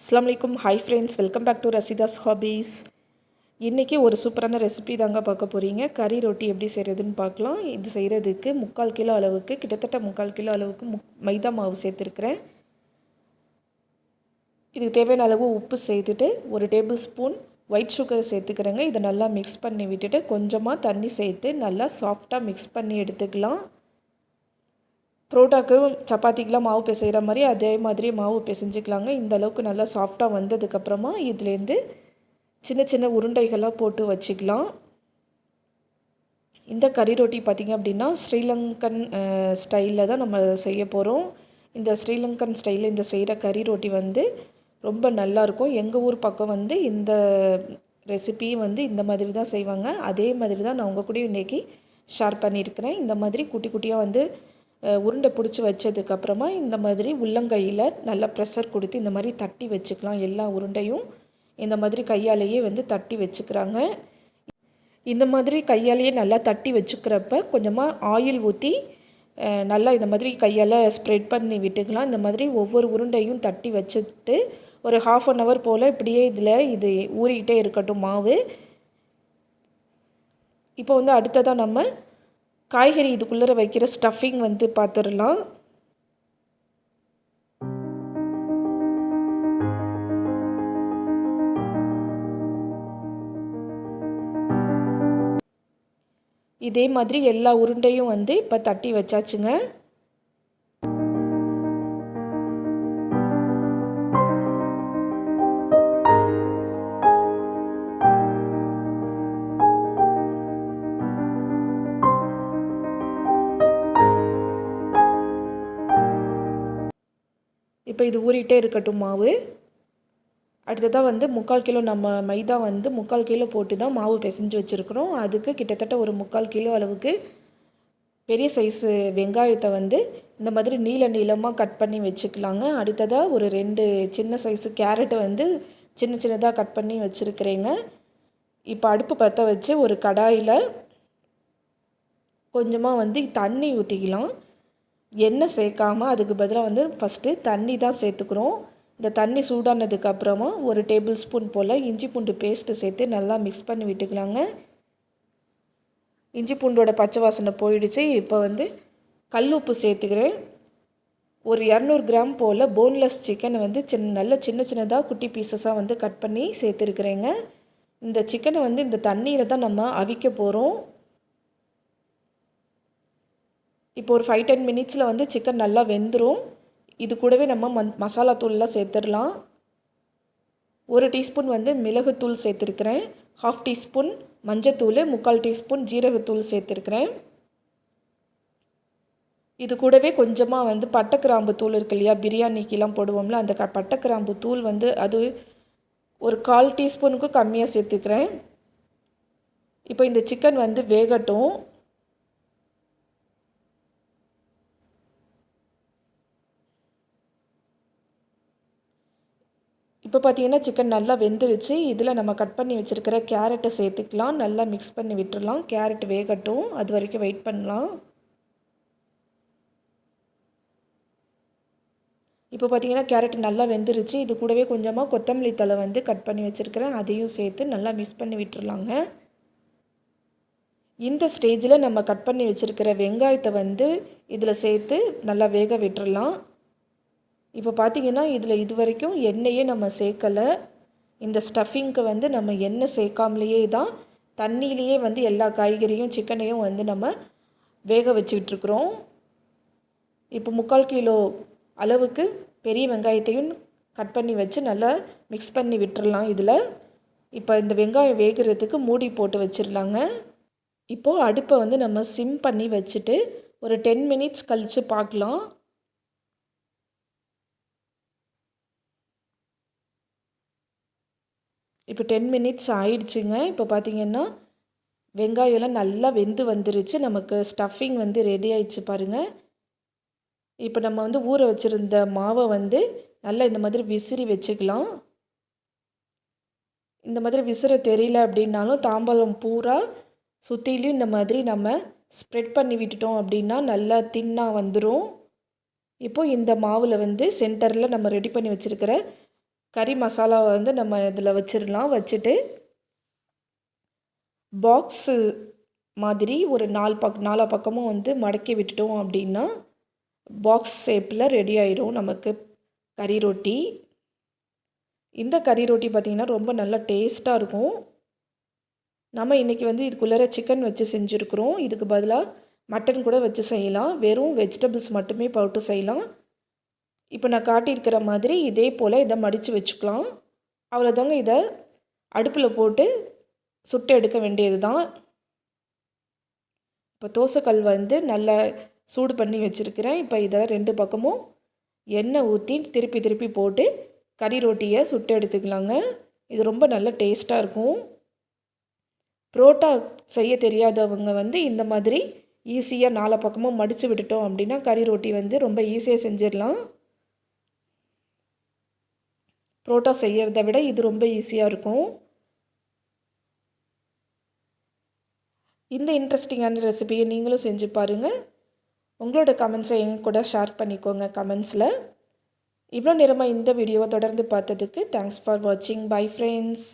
அஸ்ஸலாமு அலைக்கும். Hi friends, welcome back to Rasheeda's hobbies. இன்றைக்கி ஒரு சூப்பரான ரெசிபி தாங்க பார்க்க போகிறீங்க. கறி ரொட்டி எப்படி செய்கிறதுன்னு பார்க்கலாம். இது செய்கிறதுக்கு 3/4 கிலோ அளவுக்கு, கிட்டத்தட்ட 3/4 கிலோ அளவுக்கு மைதா மாவு சேர்த்துருக்குறேன். இதுக்கு தேவையான அளவு உப்பு சேர்த்துட்டு 1 டேபிள் ஸ்பூன் ஒயிட் சுகர் சேர்த்துக்கிறேங்க. இதை நல்லா மிக்ஸ் பண்ணி விட்டுட்டு கொஞ்சமாக தண்ணி சேர்த்து நல்லா சாஃப்டாக மிக்ஸ் பண்ணி எடுத்துக்கலாம். புரோட்டாக்கு சப்பாத்திக்கெலாம் மாவு பிசைகிற மாதிரி அதே மாதிரி மாவு பிசைஞ்சிக்கலாங்க. இந்த அளவுக்கு நல்லா சாஃப்டாக வந்ததுக்கப்புறமா இதுலேருந்து சின்ன சின்ன உருண்டைகளாக போட்டு வச்சுக்கலாம். இந்த கறி ரொட்டி பார்த்திங்க அப்படின்னா ஸ்ரீலங்கன் ஸ்டைலில் தான் நம்ம செய்ய போகிறோம். இந்த ஸ்ரீலங்கன் ஸ்டைலில் இந்த செய்கிற கறி ரொட்டி வந்து ரொம்ப நல்லாயிருக்கும். எங்கள் ஊர் பக்கம் வந்து இந்த ரெசிபி வந்து இந்த மாதிரி தான் செய்வாங்க. அதே மாதிரி தான் நான் உங்கள் கூட இன்றைக்கி ஷேர் பண்ணியிருக்கிறேன். இந்த மாதிரி குட்டி குட்டியாக வந்து உருண்டை பிடிச்சி வச்சதுக்கப்புறமா இந்த மாதிரி உள்ளங்கையில் நல்லா ப்ரெஷர் கொடுத்து இந்த மாதிரி தட்டி வச்சுக்கலாம். எல்லா உருண்டையும் இந்த மாதிரி கையாலேயே வந்து தட்டி வச்சுக்கிறாங்க. இந்த மாதிரி கையாலேயே நல்லா தட்டி வச்சுக்கிறப்ப கொஞ்சமாக ஆயில் ஊற்றி நல்லா இந்த மாதிரி கையால் ஸ்ப்ரெட் பண்ணி விட்டுக்கலாம். இந்த மாதிரி ஒவ்வொரு உருண்டையும் தட்டி வச்சுட்டு ஒரு 1/2 hour போல் இப்படியே இது ஊறிக்கிட்டே இருக்கட்டும் மாவு. இப்போ வந்து அடுத்ததாக நம்ம காய்கறி இதுக்குள்ளே வைக்கிற ஸ்டஃபிங் வந்து பார்த்துடலாம். இதே மாதிரி எல்லா உருண்டையும் வந்து இப்போ தட்டி வச்சாச்சுங்க. இப்போ இது ஊறிட்டே இருக்கட்டும் மாவு. அடுத்ததாக வந்து 3/4 கிலோ நம்ம மைதா வந்து 3/4 கிலோ போட்டு தான் மாவு பிசைஞ்சு வச்சுருக்குறோம். அதுக்கு கிட்டத்தட்ட ஒரு 3/4 கிலோ அளவுக்கு பெரிய சைஸு வெங்காயத்தை வந்து இந்த மாதிரி நீளமாக கட் பண்ணி வச்சுக்கலாங்க. அடுத்ததாக ஒரு 2 சின்ன சைஸு கேரட்டை வந்து சின்ன சின்னதாக கட் பண்ணி வச்சுருக்கிறேங்க. இப்போ அடுப்பு பற்ற வச்சு ஒரு கடாயில் கொஞ்சமாக வந்து தண்ணி ஊற்றிக்கலாம். எண்ணெய் சேர்க்காமல் அதுக்கு பதிலாக வந்து ஃபஸ்ட்டு தண்ணி தான் சேர்த்துக்கிறோம். இந்த தண்ணி சூடானதுக்கப்புறமா 1 டேபிள் ஸ்பூன் போல் இஞ்சி பூண்டு பேஸ்ட்டு சேர்த்து நல்லா மிக்ஸ் பண்ணி விட்டுக்கலாங்க. இஞ்சி பூண்டோட பச்சை வாசனை போயிடுச்சு. இப்போ வந்து கல் உப்பு சேர்த்துக்கிறேன். ஒரு 200 கிராம் போல் போன்லெஸ் சிக்கனை வந்து நல்ல சின்ன சின்னதாக குட்டி பீசஸாக வந்து கட் பண்ணி சேர்த்துருக்குறேங்க. இந்த சிக்கனை வந்து இந்த தண்ணியில் தான் நம்ம அவிக்க போகிறோம். இப்போ ஒரு 5-10 மினிட்ஸில் வந்து சிக்கன் நல்லா வெந்துடும். இது கூடவே நம்ம மசாலா தூள்லாம் சேர்த்துடலாம். 1 டீஸ்பூன் வந்து மிளகுத்தூள் சேர்த்துருக்கிறேன். 1/2 டீஸ்பூன் மஞ்சத்தூள், 3/4 டீஸ்பூன் ஜீரகத்தூள் சேர்த்துருக்கிறேன். இது கூடவே கொஞ்சமாக வந்து பட்டை கிராம்பு தூள் இருக்கு இல்லையா, பிரியாணிக்கெலாம் போடுவோம்ல, அந்த பட்டை கிராம்பு தூள் வந்து அது ஒரு 1/4 டீஸ்பூனுக்கு கம்மியாக சேர்த்துக்கிறேன். இப்போ இந்த சிக்கன் வந்து வேகட்டும். இப்போ பார்த்திங்கன்னா சிக்கன் நல்லா வெந்துருச்சு. இதில் நம்ம கட் பண்ணி வச்சுருக்கிற கேரட்டை சேர்த்துக்கலாம். நல்லா மிக்ஸ் பண்ணி விட்டுடலாம். கேரட் வேகட்டும், அது வரைக்கும் வெயிட் பண்ணலாம். இப்போ பார்த்திங்கன்னா கேரட் நல்லா வெந்துருச்சு. இது கூடவே கொஞ்சமாக கொத்தமல்லி தழை வந்து கட் பண்ணி வச்சுருக்கிறேன். அதையும் சேர்த்து நல்லா மிக்ஸ் பண்ணி விட்டுடலாங்க. இந்த ஸ்டேஜில் நம்ம கட் பண்ணி வச்சுருக்கிற வெங்காயத்தை வந்து இதில் சேர்த்து நல்லா வேக விட்டுடலாம். இப்போ பார்த்திங்கன்னா இதில் இது வரைக்கும் எண்ணெயே நம்ம சேர்க்கலை. இந்த ஸ்டஃபிங்க்கு வந்து நம்ம எண்ணெய் சேர்க்காமலேயே தான் தண்ணியிலேயே வந்து எல்லா காய்கறியும் சிக்கனையும் வந்து நம்ம வேக வச்சுக்கிட்டுருக்குறோம். இப்போ 3/4 கிலோ அளவுக்கு பெரிய வெங்காயத்தையும் கட் பண்ணி வச்சு நல்லா மிக்ஸ் பண்ணி விட்டுடலாம். இதில் இப்போ இந்த வெங்காயம் வேகிறதுக்கு மூடி போட்டு வச்சிடலாங்க. இப்போது அடுப்பை வந்து நம்ம சிம் பண்ணி வச்சுட்டு ஒரு 10 மினிட்ஸ் கழித்து பார்க்கலாம். இப்போ 10 மினிட்ஸ் ஆயிடுச்சுங்க. இப்போ பார்த்திங்கன்னா வெங்காயம்லாம் நல்லா வெந்து வந்துருச்சு. நமக்கு ஸ்டஃபிங் வந்து ரெடி ஆயிடுச்சு பாருங்கள். இப்போ நம்ம வந்து ஊற வச்சுருந்த மாவை வந்து நல்லா இந்த மாதிரி விசிறி வச்சுக்கலாம். இந்த மாதிரி விசிற தெரியல அப்படின்னாலும் தாம்பாளம் பூரா சுற்றிலையும் இந்த மாதிரி நம்ம ஸ்ப்ரெட் பண்ணி விட்டுட்டோம் அப்படின்னா நல்லா தின்னாக வந்துடும். இப்போது இந்த மாவில் வந்து சென்டரில் நம்ம ரெடி பண்ணி வச்சுருக்கிற கறி மசாலாவை வந்து நம்ம இதில் வச்சிடலாம். வச்சுட்டு பாக்ஸு மாதிரி ஒரு நாலா பக்கமும் வந்து மடக்கி விட்டுட்டோம் அப்படின்னா பாக்ஸ் ஷேப்பில் ரெடி ஆகிடும் நமக்கு கறி ரொட்டி. இந்த கறி ரொட்டி பார்த்திங்கன்னா ரொம்ப நல்லா டேஸ்ட்டாக இருக்கும். நம்ம இன்றைக்கி வந்து இதுக்குள்ளே சிக்கன் வச்சு செஞ்சுருக்குறோம். இதுக்கு பதிலாக மட்டன் கூட வச்சு செய்யலாம். வெறும் வெஜிடபிள்ஸ் மட்டுமே போட்டு செய்யலாம். இப்போ நான் காட்டியிருக்கிற மாதிரி இதே போல் இதை மடித்து வச்சுக்கலாம். அவ்வளோதாங்க. இதை அடுப்பில் போட்டு சுட்டு எடுக்க வேண்டியது தான். இப்போ தோசைக்கல் வந்து நல்லா சூடு பண்ணி வச்சுருக்கிறேன். இப்போ இதை 2 பக்கமும் எண்ணெய் ஊற்றி திருப்பி திருப்பி போட்டு கறி ரொட்டியை சுட்டு எடுத்துக்கலாங்க. இது ரொம்ப நல்ல டேஸ்ட்டாக இருக்கும். புரோட்டா செய்ய தெரியாதவங்க வந்து இந்த மாதிரி ஈஸியாக 4 பக்கமும் மடித்து விட்டுட்டோம் அப்படின்னா கறி ரொட்டி வந்து ரொம்ப ஈஸியாக செஞ்சிடலாம். புரோட்டா செய்கிறத விட இது ரொம்ப ஈஸியாக இருக்கும். இந்த இன்ட்ரெஸ்டிங்கான ரெசிபியை நீங்களும் செஞ்சு பாருங்கள். உங்களோட கமெண்ட்ஸை எங்க கூட ஷேர் பண்ணிக்கோங்க கமெண்ட்ஸில். இவ்வளோ நேரமாக இந்த வீடியோவை தொடர்ந்து பார்த்ததுக்கு தேங்க்ஸ் ஃபார் வாட்சிங். Bye friends.